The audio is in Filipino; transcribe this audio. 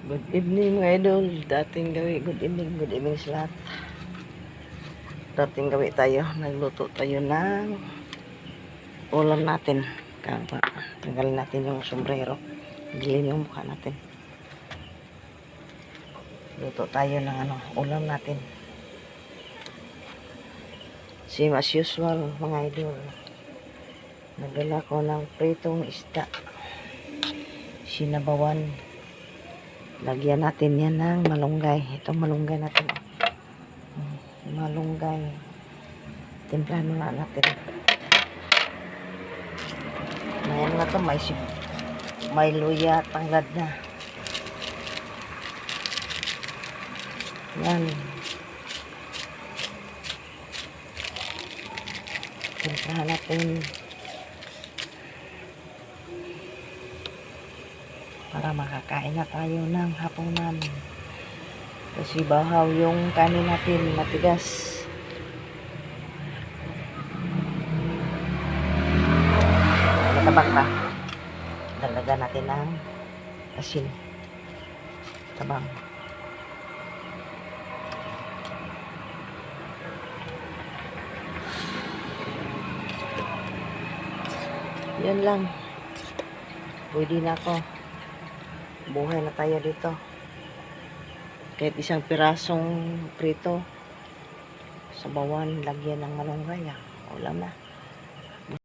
Good evening mga idol. Good evening sa lahat. Dating gawi tayo. Nagluto tayo ng ulam natin. Tanggalin natin yung sombrero. Gilin yung mukha natin. Luto tayo ng ulam natin. Same as usual mga idol. Nagdala ko ng pritong isda. Sinabawan. Lagyan natin yan ng malunggay. Itong malunggay natin. Malunggay. Timplahan na natin. Ngayon na ito, may luya, tanglad na. Yan. Timplahan natin. Para makakain na tayo ng hapunan. Kasi bahaw yung kanin natin, matigas. Matabak pa. Dalaga natin ng asin. Tabang. Yan lang. Pwede na ako. Buhay na tayo dito. Kahit isang pirasong prito sa bawan, lagyan ng malunggay. Ulam na.